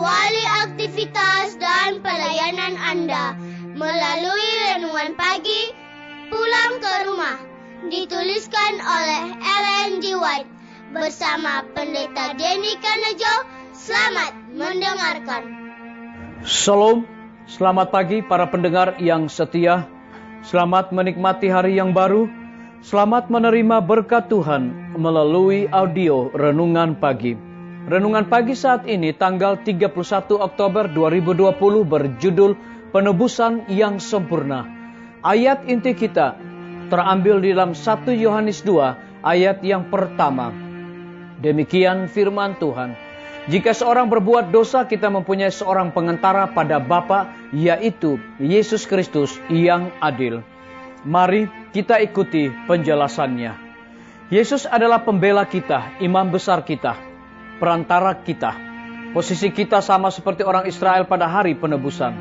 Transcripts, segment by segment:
Awali aktivitas dan pelayanan Anda melalui renungan pagi Pulang ke Rumah, dituliskan oleh Ellen G. White bersama Pendeta Denny Kanejo. Selamat mendengarkan. Shalom, selamat pagi para pendengar yang setia. Selamat menikmati hari yang baru. Selamat menerima berkat Tuhan melalui audio Renungan Pagi. Renungan Pagi saat ini tanggal 31 Oktober 2020 berjudul Penebusan yang Sempurna. Ayat inti kita terambil di dalam 1 Yohanes 2 ayat yang pertama. Demikian firman Tuhan. Jika seorang berbuat dosa, kita mempunyai seorang pengantara pada Bapa, yaitu Yesus Kristus yang adil. Mari kita ikuti penjelasannya. Yesus adalah pembela kita, imam besar kita, perantara kita. Posisi kita sama seperti orang Israel pada hari penebusan.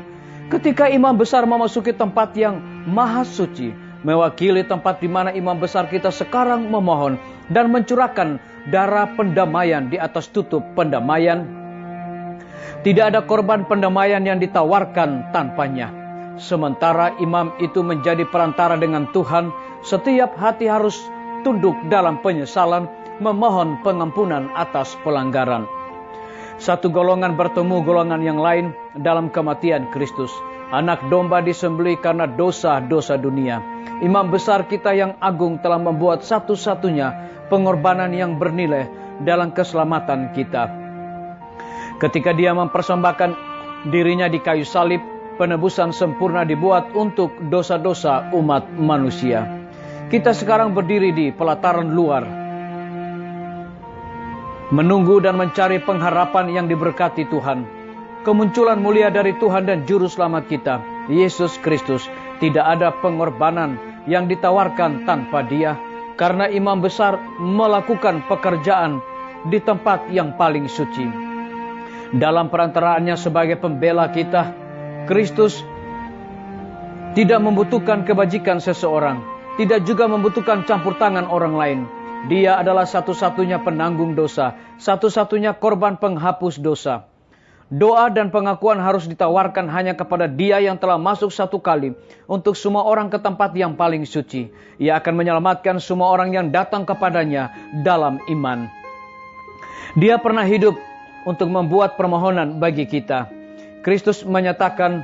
Ketika imam besar memasuki tempat yang maha suci, mewakili tempat di mana imam besar kita sekarang memohon dan mencurahkan darah pendamaian di atas tutup pendamaian. Tidak ada korban pendamaian yang ditawarkan tanpanya. Sementara imam itu menjadi perantara dengan Tuhan, setiap hati harus tunduk dalam penyesalan, memohon pengampunan atas pelanggaran. Satu golongan bertemu golongan yang lain dalam kematian Kristus. Anak domba disembelih karena dosa-dosa dunia. Imam besar kita yang agung telah membuat satu-satunya pengorbanan yang bernilai dalam keselamatan kita. Ketika dia mempersembahkan dirinya di kayu salib, penebusan sempurna dibuat untuk dosa-dosa umat manusia. Kita sekarang berdiri di pelataran luar, menunggu dan mencari pengharapan yang diberkati Tuhan. Kemunculan mulia dari Tuhan dan Juru Selamat kita, Yesus Kristus. Tidak ada pengorbanan yang ditawarkan tanpa Dia, karena imam besar melakukan pekerjaan di tempat yang paling suci. Dalam perantaraannya sebagai pembela kita, Kristus tidak membutuhkan kebajikan seseorang, tidak juga membutuhkan campur tangan orang lain. Dia adalah satu-satunya penanggung dosa, satu-satunya korban penghapus dosa. Doa dan pengakuan harus ditawarkan hanya kepada Dia yang telah masuk satu kali untuk semua orang ke tempat yang paling suci. Ia akan menyelamatkan semua orang yang datang kepadanya dalam iman. Dia pernah hidup untuk membuat permohonan bagi kita. Kristus menyatakan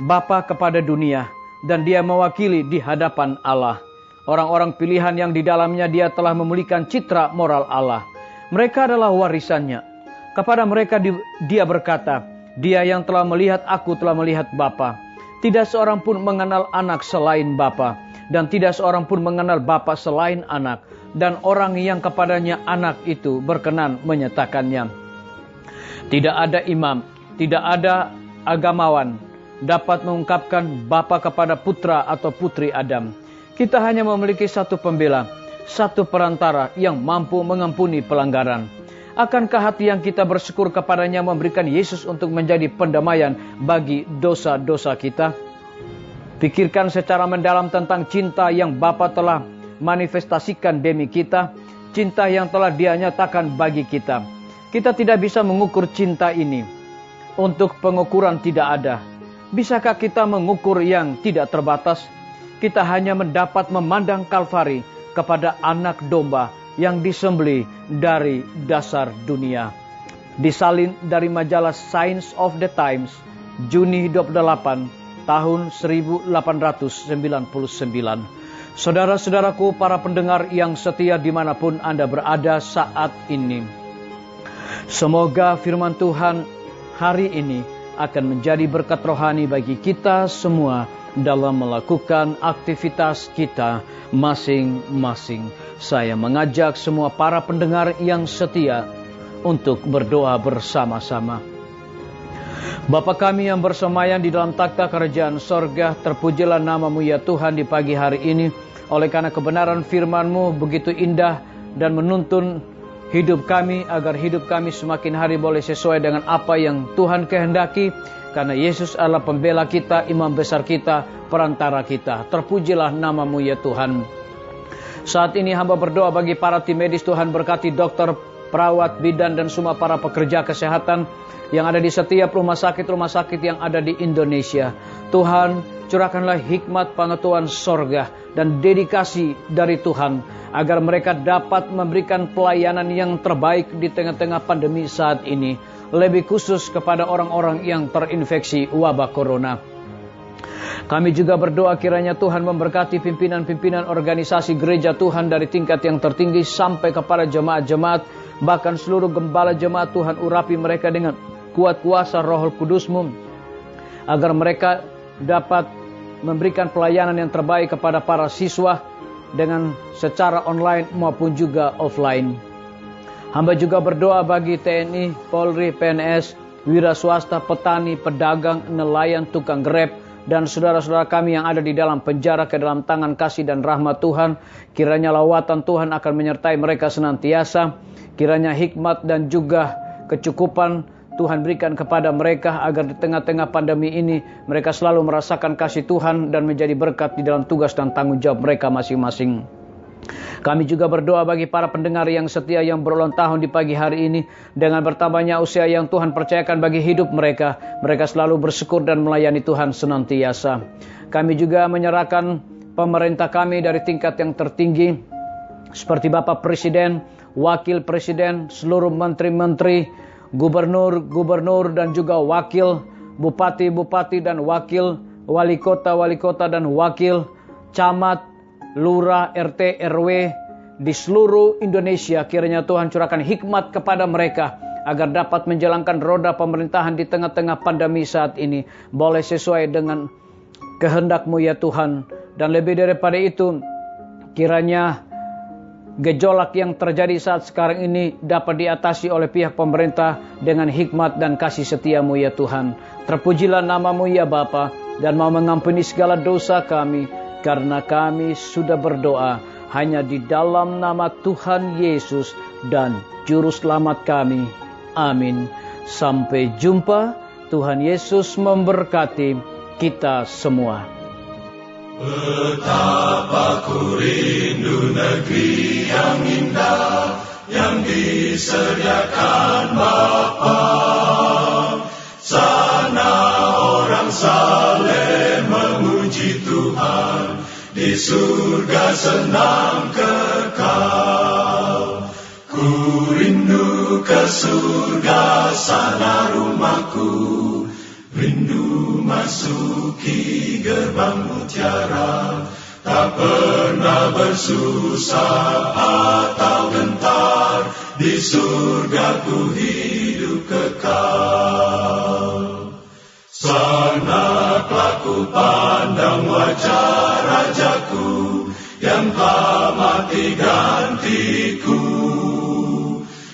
Bapa kepada dunia, dan Dia mewakili di hadapan Allah. Orang-orang pilihan yang di dalamnya Dia telah memulihkan citra moral Allah. Mereka adalah warisannya. Kepada mereka Dia berkata, Dia yang telah melihat aku telah melihat Bapa. Tidak seorang pun mengenal anak selain Bapa, dan tidak seorang pun mengenal Bapa selain anak, dan orang yang kepadanya anak itu berkenan menyatakannya. Tidak ada imam, tidak ada agamawan dapat mengungkapkan Bapa kepada putra atau putri Adam. Kita hanya memiliki satu pembela, satu perantara yang mampu mengampuni pelanggaran. Akankah hati yang kita bersyukur kepadanya memberikan Yesus untuk menjadi pendamaian bagi dosa-dosa kita? Pikirkan secara mendalam tentang cinta yang Bapa telah manifestasikan demi kita, cinta yang telah Dia nyatakan bagi kita. Kita tidak bisa mengukur cinta ini. Untuk pengukuran tidak ada. Bisakah kita mengukur yang tidak terbatas? Kita hanya mendapat memandang Kalvari kepada anak domba yang disembelih dari dasar dunia. Disalin dari majalah Science of the Times, Juni 28, tahun 1899. Saudara-saudaraku, para pendengar yang setia dimanapun Anda berada saat ini. Semoga firman Tuhan hari ini akan menjadi berkat rohani bagi kita semua dalam melakukan aktivitas kita masing-masing. Saya mengajak semua para pendengar yang setia untuk berdoa bersama-sama. Bapa kami yang bersemayam di dalam takhta kerajaan sorga, terpujilah nama-Mu ya Tuhan di pagi hari ini. Oleh karena kebenaran firman-Mu begitu indah dan menuntun hidup kami, agar hidup kami semakin hari boleh sesuai dengan apa yang Tuhan kehendaki. Karena Yesus adalah pembela kita, imam besar kita, perantara kita. Terpujilah nama-Mu ya Tuhan. Saat ini hamba berdoa bagi para tim medis, Tuhan berkati dokter perawat, bidan, dan semua para pekerja kesehatan yang ada di setiap rumah sakit yang ada di Indonesia. Tuhan, curahkanlah hikmat pengetahuan sorga dan dedikasi dari Tuhan, agar mereka dapat memberikan pelayanan yang terbaik di tengah-tengah pandemi saat ini, lebih khusus kepada orang-orang yang terinfeksi wabah corona. Kami juga berdoa kiranya Tuhan memberkati pimpinan-pimpinan organisasi gereja Tuhan dari tingkat yang tertinggi sampai kepada jemaat-jemaat, bahkan seluruh gembala jemaat. Tuhan, urapi mereka dengan kuat kuasa Roh Kudus-Mu, agar mereka dapat memberikan pelayanan yang terbaik kepada para siswa dengan secara online maupun juga offline. Hamba juga berdoa bagi TNI, Polri, PNS, wira swasta, petani, pedagang, nelayan, tukang grab, dan saudara-saudara kami yang ada di dalam penjara ke dalam tangan kasih dan rahmat Tuhan. Kiranya lawatan Tuhan akan menyertai mereka senantiasa. Kiranya hikmat dan juga kecukupan Tuhan berikan kepada mereka, agar di tengah-tengah pandemi ini mereka selalu merasakan kasih Tuhan dan menjadi berkat di dalam tugas dan tanggung jawab mereka masing-masing. Kami juga berdoa bagi para pendengar yang setia yang berulang tahun di pagi hari ini. Dengan bertambahnya usia yang Tuhan percayakan bagi hidup mereka, mereka selalu bersyukur dan melayani Tuhan senantiasa. Kami juga menyerahkan pemerintah kami dari tingkat yang tertinggi, seperti Bapak Presiden, Wakil Presiden, seluruh menteri-menteri, gubernur-gubernur dan juga wakil, bupati-bupati dan wakil, wali kota dan wakil, camat, lurah, RT, RW di seluruh Indonesia. Kiranya Tuhan curahkan hikmat kepada mereka, agar dapat menjalankan roda pemerintahan di tengah-tengah pandemi saat ini boleh sesuai dengan kehendak-Mu ya Tuhan. Dan lebih daripada itu, kiranya gejolak yang terjadi saat sekarang ini dapat diatasi oleh pihak pemerintah dengan hikmat dan kasih setia-Mu ya Tuhan. Terpujilah nama-Mu ya Bapa, dan mau mengampuni segala dosa kami, karena kami sudah berdoa hanya di dalam nama Tuhan Yesus dan Juru Selamat kami. Amin. Sampai jumpa. Tuhan Yesus memberkati kita semua. Betapa ku rindu negeri yang indah yang disediakan Bapa. Sana orang saleh memuji Tuhan, di surga senang kekal. Ku rindu ke surga, sana rumahku, rindu masuki gerbang mutiara, tak pernah bersusah atau gentar, di surga ku hidup kekal. Sana ku pandang wajah Rajaku, yang telah mati gantiku,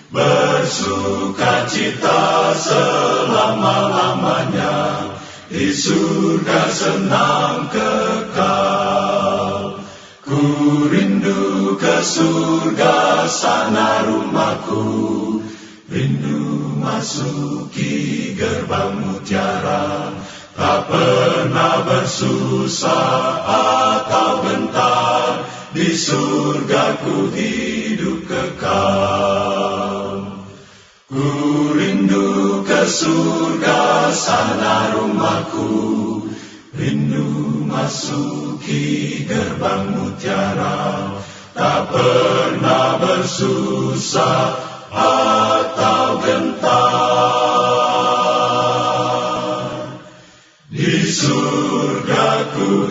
bersuka cita selama-lamanya, di surga senang kekal. Ku rindu ke surga, sana rumahku, rindu masuki gerbang mutiara, tak pernah bersusah atau gentar, di surga ku hidup kekal. Ku rindu ke surga, sana rumahku, rindu masuki gerbang mutiara, tak pernah bersusah atau gentar, di surga ku